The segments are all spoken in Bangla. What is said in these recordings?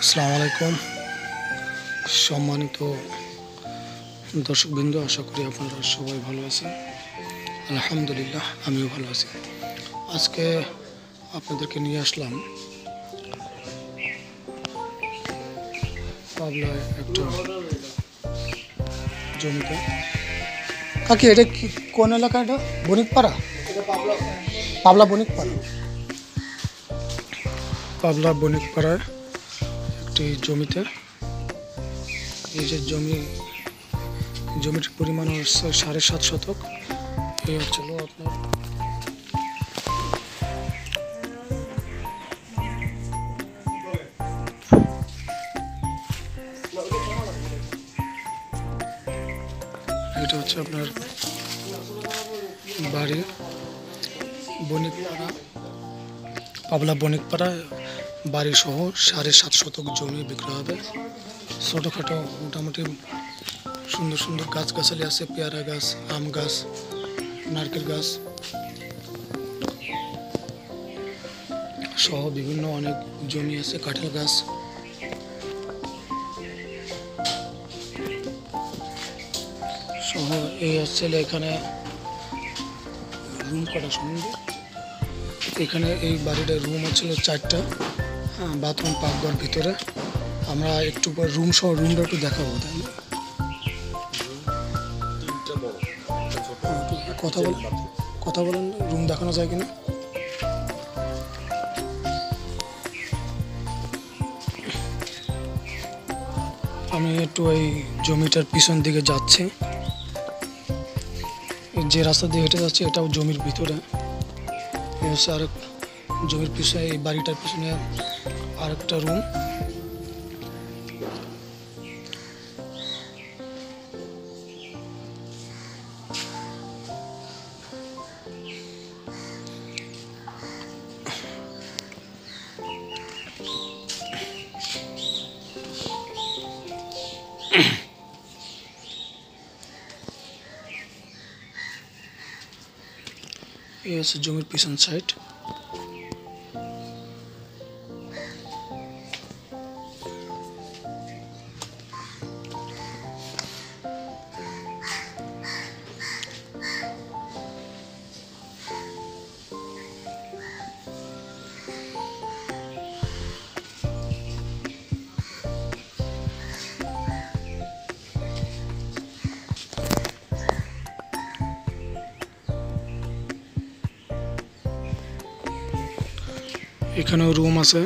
আসসালামু আলাইকুম সম্মানিত দর্শকবৃন্দ, আশা করি আপনারা সবাই ভালো আছেন। আলহামদুলিল্লাহ, আমিও ভালো আছি। আজকে আপনাদেরকে নিয়ে আসলাম পাবলায় একটা জমিতে। কাকি, এটা কি কোন এলাকা? এটা বণিকপাড়া, পাবলা বণিকপাড়া। পাবলা বণিকপাড়ায় একটি জমিতে, এই যে জমির পরিমাণ হচ্ছে 7.5 শতক। এই হচ্ছিল আপনার এটা হচ্ছে আপনার বাড়ি বণিকপাড়া, পাবলা বণিকপাড়া বাড়ি সহ 7.5 শতক জমি বিক্রয় হবে। ছোটোখাটো মোটামুটি সুন্দর সুন্দর গাছগাছালি আছে, পেয়ারা গাছ, আম গাছ, নারকেল গাছ সহ বিভিন্ন অনেক জমি আছে, কাঁঠাল গাছ। সহ এই হচ্ছে এখানে রুম কটা শুনুন। এখানে এই বাড়িটার রুম হচ্ছিল 4টা, বাথরুম, পাকঘর ভিতরে। আমরা একটু পর রুমটা একটু দেখাবো, তাই না? কথা বলেন, রুম দেখানো যায় কিনা। আমি একটু এই জমিটার পিছন দিকে যাচ্ছি। যে রাস্তা দিয়ে হেঁটে যাচ্ছে এটাও জমির ভিতরে। এই হচ্ছে আরেক জমির পিছনে, এই বাড়িটার পিছনে আরেকটা রুম। এই হচ্ছে জমির পিছন সাইড। এখানেও রুম আছে।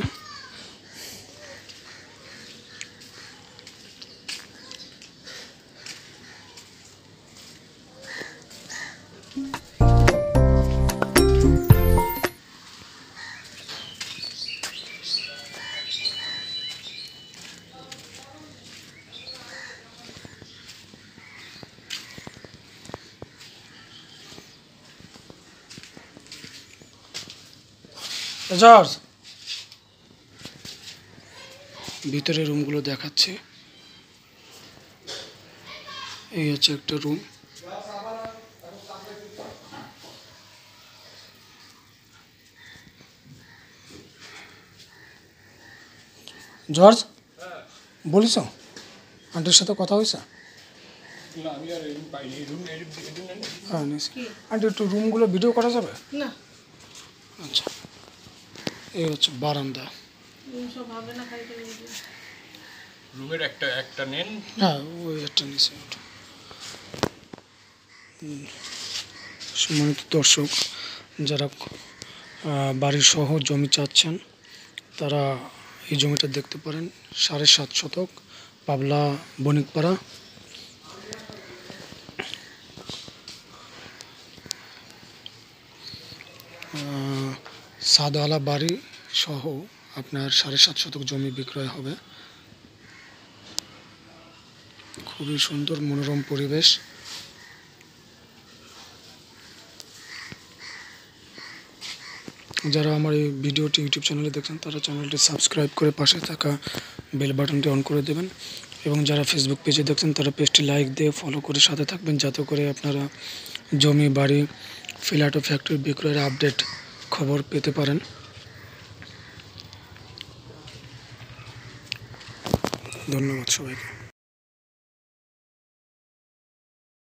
জর্জ, ভিতরে রুমগুলো দেখাচ্ছে। এই হচ্ছে একটা রুম। জর্জ, বলিস আন্টির সাথে কথা হয়েছে? হ্যাঁ, আন্টি একটু রুমগুলো ভিডিও করা যাবে? না। আচ্ছা, এই হচ্ছে বারান্দা। রুমের একটা নেন। হ্যাঁ, ওই একটা নিচে। সম্মানিত দর্শক, যারা বাড়ি সহ জমি চাচ্ছেন তারা এই জমিটা দেখতে পারেন। 7.5 শতক, পাবলা বণিকপাড়া। সাদওয়ালা বাড়ি সহ আপনার 7.5 শতক জমি বিক্রয় হবে। খুবই সুন্দর মনোরম পরিবেশ। যারা আমার এই ভিডিওটি ইউটিউব চ্যানেলে দেখছেন তারা চ্যানেলটি সাবস্ক্রাইব করে পাশে থাকা বেল বাটনটি অন করে দেবেন, এবং যারা ফেসবুক পেজে দেখছেন তারা পেজটি লাইক দিয়ে ফলো করে সাথে থাকবেন, যাতে করে আপনারা জমি, বাড়ি, ফ্ল্যাট ও ফ্যাক্টরি বিক্রয়ের আপডেট খবর পেতে পারেন। ধন্যবাদ সবাইকে।